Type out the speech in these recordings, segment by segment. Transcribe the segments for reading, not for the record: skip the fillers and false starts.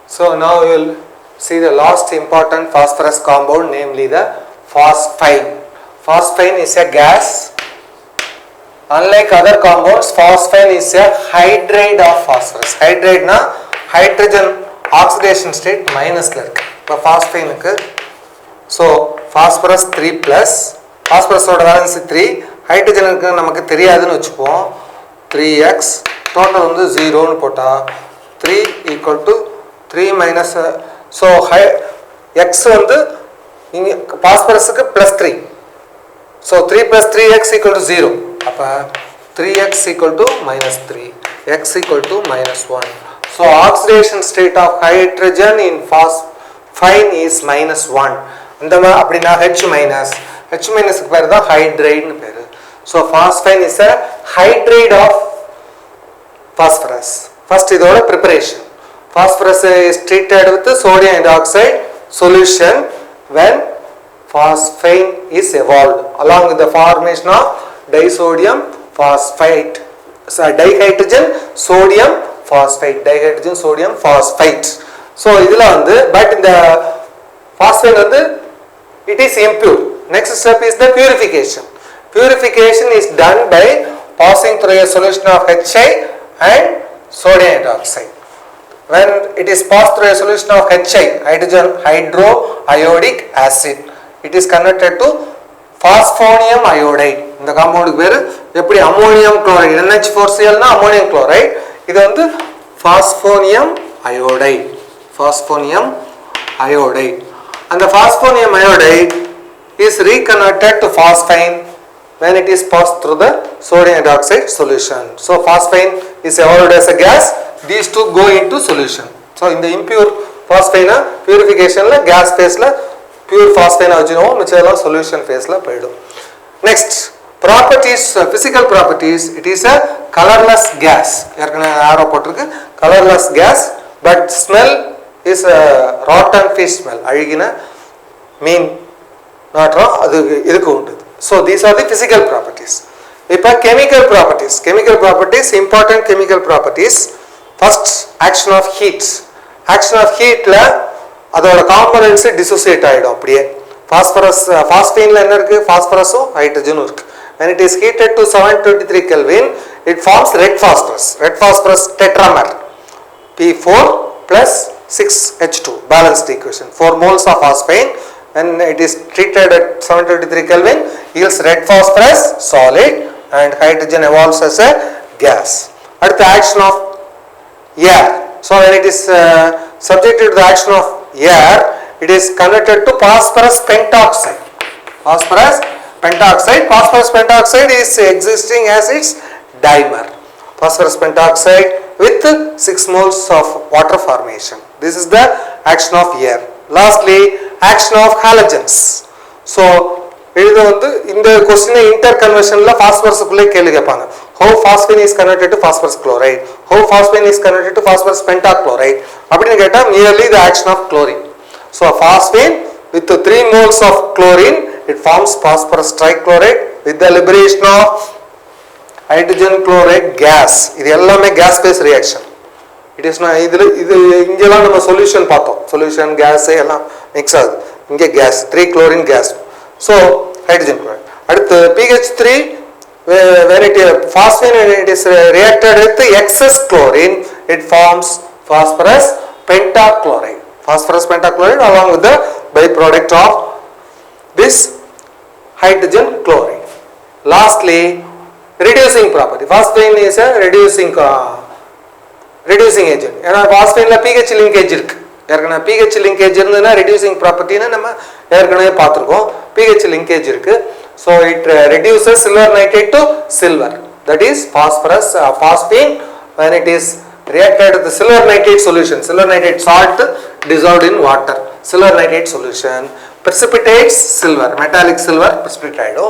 So now we will see the last important phosphorus compound, namely the phosphine. Phosphine is a gas. Unlike other compounds, phosphine is a hydride of phosphorus. Hydride na hydrogen oxidation state minus la irukku. Ipo phosphine ku so phosphorus 3 plus, phosphorus oda valence 3, hydrogen ku namakku theriyadunu vechukom 3x, total vandu 0 nu pota 3 equal to 3 minus so x vandu phosphorus ku plus 3, so 3 plus 3x equal to 0. Appa 3x equal to minus 3, x equal to minus 1. So oxidation state of hydrogen in phosphine is minus 1. Andama appadina H minus ku peru da hydride nu peru. So phosphine is a hydride of phosphorus. First idoda preparation. Phosphorus is treated with sodium hydroxide solution when phosphine is evolved along with the formation of disodium phosphate, so dihydrogen sodium phosphate, dihydrogen sodium phosphate. So idhula vandu but in the phosphine vandu it is impure. Next step is the purification. Purification is done by passing through a solution of HI and sodium hydroxide. When it is passed through a solution of HI, hydrogen hydroiodic acid, it is converted to phosphonium iodide. இந்த காம்பவுண்டுக்கு பேரு எப்படி ammonium chloride, NH4Cl னா ammonium chloride, இது வந்து phosphonium iodide. Phosphonium iodide. And the phosphonium iodide is reconverted to phosphine when it is passed through the sodium hydroxide solution. So phosphine is evolved as a gas, these two go into solution. So in the impure phosphine purification la gas phase la pure phosphine vachinovom, michela solution phase la poidum. Next properties, physical properties, it is a colorless gas. Erkana arrow potirukku, colorless gas, but smell is a rotten fish smell, azhigina mean not raw adu idukku undu. So these are the physical properties. Ipa chemical properties, important chemical properties. First, action of heat. Action of heat la adoda components dissociate ஆயிடும் அப்படியே. Phosphorus phosphine la என்ன இருக்கு, phosphorus hydrogen இருக்கு. When it is heated to 723 Kelvin, it forms red phosphorus tetramer, P4 plus 6H2, balanced equation. 4 moles of phosphine when it is treated at 723 Kelvin yields red phosphorus solid and hydrogen evolves as a gas. At the action of air, so when it is subjected to the action of air, it is converted to phosphorus pentoxide. Phosphorus pentoxide is existing as its dimer. Phosphorus pentoxide with 6 moles of water formation. This is the action of air. Lastly, action of halogens. So இது வந்து இந்த question interconversion la phosphorus குள்ள கேள்வி கேட்பாங்க. How phosphine is converted to phosphorus chloride? How phosphine is converted to phosphorus pentachloride? அப்படினு கேட்டா merely the action of chlorine. So phosphine with 3 moles of chlorine it forms phosphorus trichloride with the liberation of hydrogen chloride gas. இது எல்லாமே gas phase reaction. It is not இது இங்கெல்லாம் நம்ம solution பார்த்தோம், solution gas எல்லாம் mix ஆகுது, இங்க gas 3 chlorine gas. So hydrogen chloride. அடுத்து pH3 when it phosphine when it is reacted with excess chlorine it forms phosphorus pentachloride. Phosphorus pentachloride along with the byproduct of this hydrogen chloride. Lastly, reducing property. Phosphine is a reducing agent. ஏன்னா phosphine la pH linkage இருக்கு. ஏற்கனவே pH linkage இருந்ததுன்னா reducing property னா நம்ம ஏற்கனவே பார்த்திருக்கோம். pH linkage இருக்கு. So it reduces silver nitrate to silver. That is phosphorus phosphine when it is reacted with the silver nitrate solution, silver nitrate salt dissolved in water, silver nitrate solution precipitates silver, metallic silver precipitate.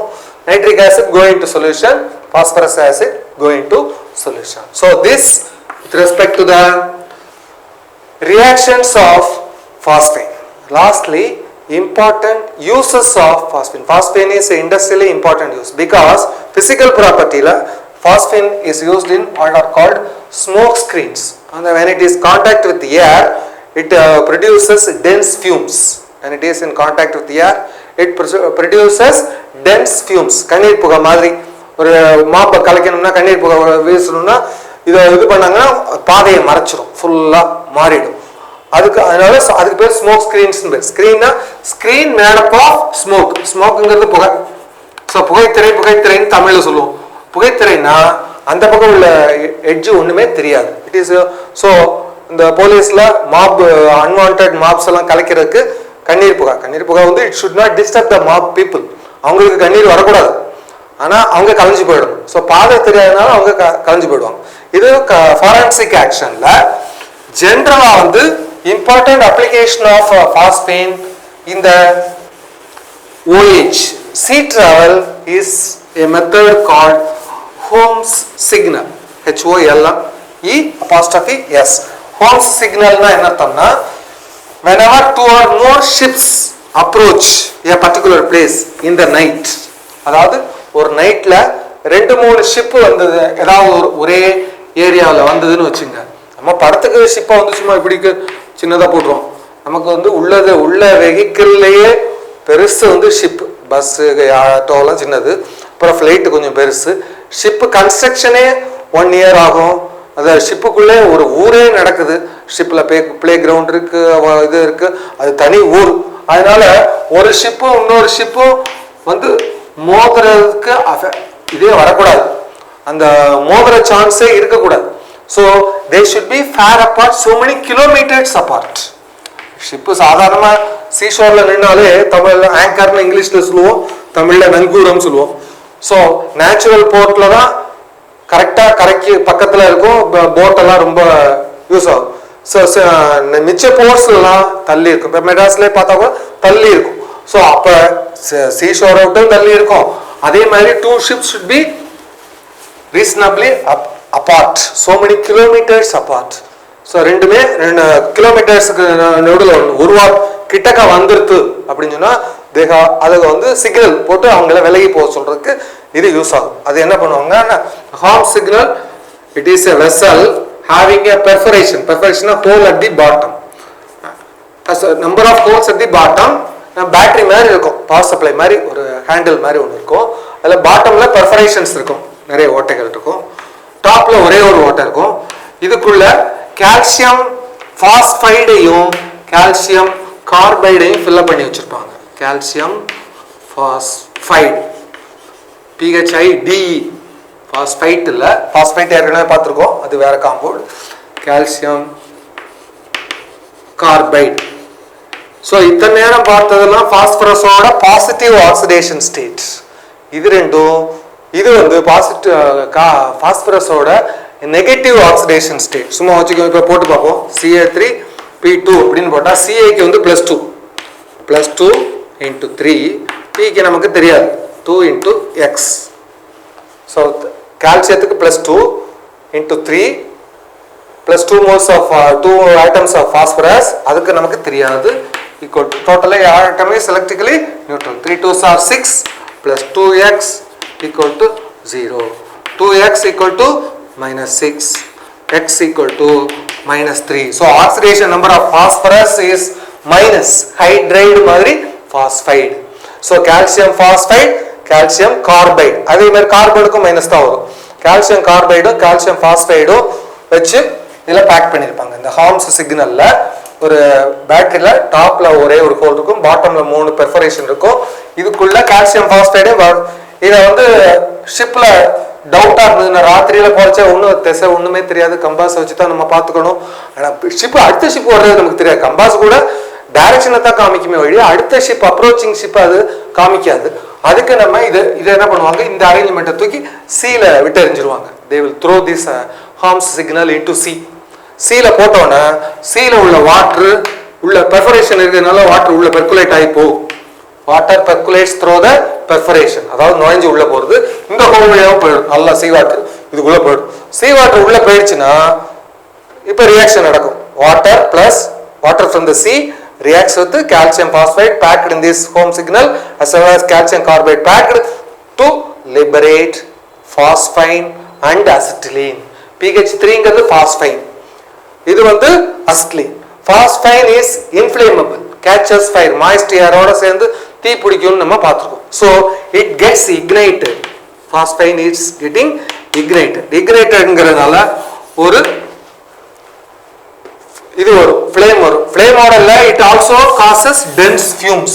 Nitric acid go into solution, phosphorus acid go into solution. So this with respect to the reactions of phosphine. Lastly, important uses of phosphine. Phosphine is industrially important use because physical property la phosphine is used in what are called smoke screens. And when it is contact with the air, it produces dense fumes when it is in contact with the air. It produces dense fumes. கண்ணீர் புகை மாதிரி ஒரு மாப்பை கலக்கணும்னா கண்ணீர் புகை வீசணும்னா இதை இது பண்ணாங்கன்னா பாதையை மறைச்சிடும், ஃபுல்லாக மாறிடும். அதனால அதுக்கு பேர் ஸ்மோக் ஸ்கிரீன்ஸ் பேர். ஸ்கிரீன்னா screen made up of smoke. ஸ்மோக்குங்கிறது புகை. ஸோ புகைத்திரைன்னு தமிழில் சொல்லுவோம். புகைத்திரைன்னா அந்த பக்கம் உள்ள எட்ஜு ஒன்றுமே தெரியாது. இட் இஸ் ஸோ இந்த போலீஸில் மாப் அன்வான்ட் மாப்ஸ் எல்லாம் கலைக்கிறதுக்கு கண்ணீர் புகை வந்து it should not disturb the mop people. அவங்களுக்கு கண்ணீர் வரக்கூடாது, ஆனால் அவங்க கலைஞ்சு போயிடும். ஸோ பாதை தெரியாதனால அவங்க கலைஞ்சு போயிடுவாங்க. இது ஃபாரன்சிக் ஆக்ஷனில் ஜென்ரலாக வந்து இம்பார்ட்டன்ட் அப்ளிகேஷன் ஆஃப் ஃபாஸ்பேன் இந்த OH sea travel is a method called Holmes signal. HOLME'. Holmes signal na enna thamna whenever two or more ships approach a particular place in the night, அதாவது ஒரு நைட்ல 2-3 ship வந்தது ஏதாவது ஒரே ஏரியாவில் வந்ததுன்னு வச்சுங்க. நம்ம படத்துக்கு ஷிப்பை வந்து சும்மா இப்படிக்கு சின்னதாக போட்டுருவோம். நமக்கு வந்து உள்ள வெஹிக்கிள்லேயே பெருசு வந்து ஷிப், பஸ்ஸு ஆட்டோலாம் சின்னது, அப்புறம் ஃப்ளைட்டு கொஞ்சம் பெருசு. ஷிப்பு கன்ஸ்ட்ரக்ஷனே 1 year ஆகும். அந்த ஷிப்புக்குள்ளே ஒரு ஊரே நடக்குது. ஷிப்பில் பிளே கிரவுண்ட் இருக்கு, இது இருக்கு, அது தனி ஊர். அதனால ஒரு ஷிப்பும் இன்னொரு ஷிப்பும் வந்து மோதுறதுக்கு இதே வரக்கூடாது, அந்த மோதுற சான்ஸே இருக்கக்கூடாது. So they should be far apart so many kilometers apart. Ship சாதாரணமாக சீஷோரில் நின்னாலே தமிழில் ஆங்கர்னு இங்கிலீஷில் சொல்லுவோம், தமிழில் நங்கூரம் சொல்லுவோம். ஸோ நேச்சுரல் போர்ட்டில் தான் கரெக்டாக கரைக்கு பக்கத்தில் இருக்கும், போட்டெல்லாம் ரொம்ப யூஸ் ஆகும். ஸோ மிச்ச போர்ட்ஸ்லாம் தள்ளி இருக்கும். இப்போ மெட்ராஸ்லேயே பார்த்தா கூட தள்ளி இருக்கும். ஸோ அப்போ சீஷோரை விட்டும் தள்ளி இருக்கும். அதே மாதிரி 2 ships should be reasonably apart, so many kilometers apart. So 2 கிலோமீட்டர்ஸுக்கு நடுவில் ஒரு கிட்டக்க வந்துருது அப்படின்னு சொன்னால் அதுக்கு வந்து சிக்னல் போட்டு அவங்கள விலகி போக சொல்றதுக்கு இது யூஸ் ஆகும். அது என்ன பண்ணுவாங்க, harm signal. It is a vessel having a perforation a hole at the bottom, as a number of holes at the bottom. Battery மாதிரி இருக்கும், பவர் சப்ளை மாதிரி ஒரு ஹேண்டில் மாதிரி ஒன்று இருக்கும். அதில் பாட்டமில் பெர்ஃபரேஷன்ஸ் இருக்கும், நிறைய ஓட்டைகள் இருக்கும். டாப்பில் ஒரே ஒரு ஓட்டை இருக்கும். இதுக்குள்ள கால்சியம் ஃபாஸ்பைடையும் கால்சியம் கார்பைடையும் ஃபில்லப் பண்ணி வச்சுருப்பாங்க. கால்சியம் ஃபாஸ்பைடு, PHIDE, ஃபாஸ்பைட் இல்லை, ஃபாஸ்பைட் ஏற்கனவே பார்த்துருக்கோம், அது வேற காம்பவுண்ட். Calcium carbide. ஸோ இத்தனை நேரம் பார்த்ததெல்லாம் பாஸ்பரஸோட பாசிட்டிவ் ஆக்சிடேஷன் ஸ்டேட். இது ரெண்டும், இது வந்து பாஸ்பரஸோட நெகட்டிவ் ஆக்சிடேஷன் ஸ்டேட். சும்மா வச்சுக்கோ, இப்போ போட்டு பார்ப்போம். Ca3P2 அப்படின்னு போட்டால் Caக்கு வந்து +2 × 3, Pக்கு நமக்கு தெரியாது 2 × X. So கால்சியத்துக்கு +2 × 3 +2 moles of 2 atoms of phosphorus, அதுக்கு நமக்கு தெரியாது. equal to total atom is electrically neutral. 3 2s are 6 plus 2x equal to 0. 2x equal to -6, x equal to -3. So oxidation number of phosphorus is minus, hydride மாதிரி phosphide. So calcium phosphide, calcium carbide. அதே மாதிரி கார்பனுக்கும் minus தான் வரும். Calcium கார்பைடும் calcium பாஸ்பைடும் வச்சு இதில் back பண்ணியிருப்பாங்க. இந்த harms சிக்னலில் ஒரு பேட்டரியில் டாப்பில் ஒரே ஒரு ஹோல் இருக்கும், பாட்டமில் 3 பெர்ஃபரேஷன் இருக்கும். இதுக்குள்ள கால்சியம் பாஸ்பைடே வரும். இதை வந்து ஷிப்பில் டவுட்டாக இருந்ததுன்னா ராத்திரியில் போச்சா ஒன்றுமே தெரியாது, கம்பாஸ் வச்சு தான் நம்ம பார்த்துக்கணும். ஆனால் ஷிப்பு அடுத்த ஷிப் வர்றது நமக்கு தெரியாது. கம்பாஸ் கூட டைரக்ஷனை தான் காமிக்குமே வழி அடுத்த ஷிப் அப்ரோச்சிங் ஷிப் அது காமிக்காது. அதுக்கு நம்ம இதை என்ன பண்ணுவாங்க, இந்த அரேஞ்ச்மெண்ட்டை தூக்கி சீல விட்டு எறிஞ்சிருவாங்க. They will throw this harms signal into sea. சீல போட்டோன்னா சீல உள்ள வாட்டர் உள்ள பெர்ஃபரேஷன் இருக்கிறதுனால வாட்டர் உள்ள பெர்குலேட் ஆகி போகும். வாட்டர் பெர்குலேட்ஸ் த்ரோ த பெர்ஃபரேஷன், அதாவது நுழைஞ்சு உள்ள போகிறது. இந்த ஹோல் வழியாக போயிடும், நல்லா சீ வாட்டர் இதுக்குள்ளே போயிடும். சீ வாட்டர் உள்ளே போயிடுச்சுன்னா இப்போ ரியாக்ஷன் நடக்கும். Water plus water from the C reacts with calcium phosphide packed in this home signal as well as calcium carbide packed to liberate phosphine and acetylene. PH3 ங்கிறது phosphine, இது வந்து acetylene. phosphine is inflammable, catches fire, moist air ஓட சேர்ந்து தீ பிடிக்கும்னு நம்ம பார்த்திருக்கோம். So it gets ignited. Phosphine is getting ignited. Ignitedங்கிறதால ஒரு இது வரும், flame வரும். Flame ஓடல it also causes dense fumes.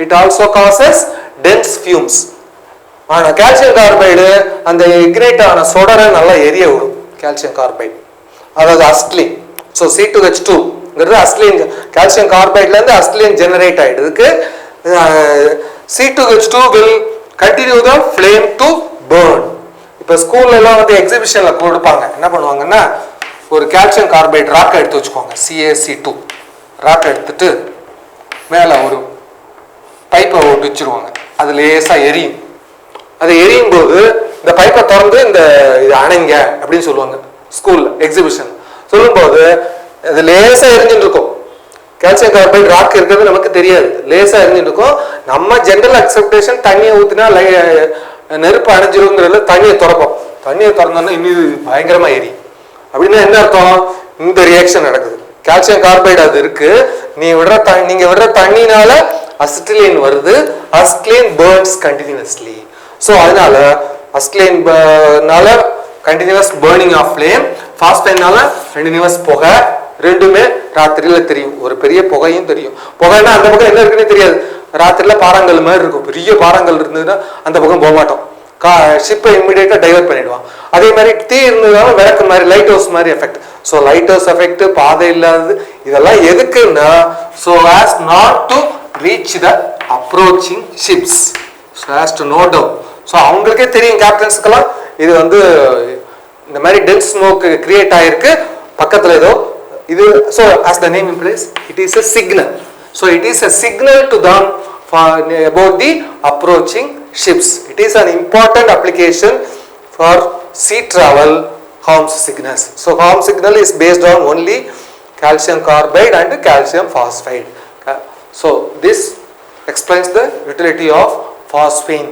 It also causes dense fumes. ஆனா கால்சியம் கார்பைடு அந்த இக்னைட் ஆன சொடரை நல்லா எரிய விடும். கால்சியம் கார்பைடு அதாவது அஸ்ட்லின். ஸோ C2H2ங்கிறது அஸ்ட்லின், கால்சியம் கார்பைட்ல இருந்து அஸ்ட்லின் generate ஆயிடுதுக்கு. C2H2 will continue the flame to burn. இப்போ ஸ்கூல்ல எல்லாம் வந்து எக்ஸிபிஷன்ல கொடுப்பாங்க, என்ன பண்ணுவாங்கன்னா ஒரு கால்சியம் கார்பைட் ராக் எடுத்து வச்சுக்கோங்க, CaC2 ராக் எடுத்துட்டு மேல ஒரு பைப்பை ஓட்டு வச்சிருவாங்க, அது லேசா எரியும். அது எரியும் போது இந்த பைப்பை திறந்து இந்த இது அணைங்க அப்படின்னு சொல்லுவாங்க ஸ்கூல்ல எக்ஸிபிஷன் சொல்லும்போது. அது லேசா எரிஞ்சுட்டு இருக்கும். கால்சியம் கார்பைட் ராக் இருக்கிறது நமக்கு தெரியாது, லேசா எரிஞ்சுட்டு இருக்கும். நம்ம ஜென்ரல் அக்செப்டேஷன் தண்ணியை ஊத்தினா நெருப்பு அணைஞ்சிருங்கிறதுல தண்ணியை திறப்போம். தண்ணியை திறந்தோன்னா இன்னும் பயங்கரமா எரியும். அப்படின்னா என்ன அர்த்தம்? இந்த ரியாக்ஷன் நடக்குது. கால்சியம் கார்பைடு அது இருக்கு, நீங்க விடுற தண்ணினால அசிட்டிலின் வருது. Acetylene burns continuously. ஸோ அதனால அசிட்டிலினால கண்டினியூஸ் burning ஆஃப் flame, பாஸ்பைனால கண்டினியூஸ் புகை. ரெண்டுமே ராத்திரியில தெரியும், ஒரு பெரிய புகையும் தெரியும். புகைன்னா அந்த பக்கம் என்ன இருக்குன்னு தெரியாது. ராத்திரில பாறாங்கல் மாதிரி இருக்கும், பெரிய பாறாங்கல் இருந்ததுன்னா அந்த பக்கம் போக மாட்டோம், ஷிப்பை இம்மிடியேட்டா டைவர்ட் பண்ணிடுவான். அதே மாதிரி தீ இருந்ததுனால விளக்கு மாதிரி லைட் ஹவுஸ் மாதிரி effect. So light house effect, பாதை இல்லாதது, இதெல்லாம் எதுக்குன்னா so as not to reach the approaching ships, so as to know down. So அவங்களுக்கே தெரியும் கேப்டன்ஸ்க்கெல்லாம் இது வந்து இந்த மாதிரி டென்ஸ் ஸ்மோக் கிரியேட் ஆயிருக்கு பக்கத்துல ஏதோ இது. So as the name implies, it is a signal. So it is a signal to them for about the approaching ships. It is an important application for sea travel. Harm signals. So harm signal is based on only calcium carbide and calcium phosphide. So this explains the utility of phosphine.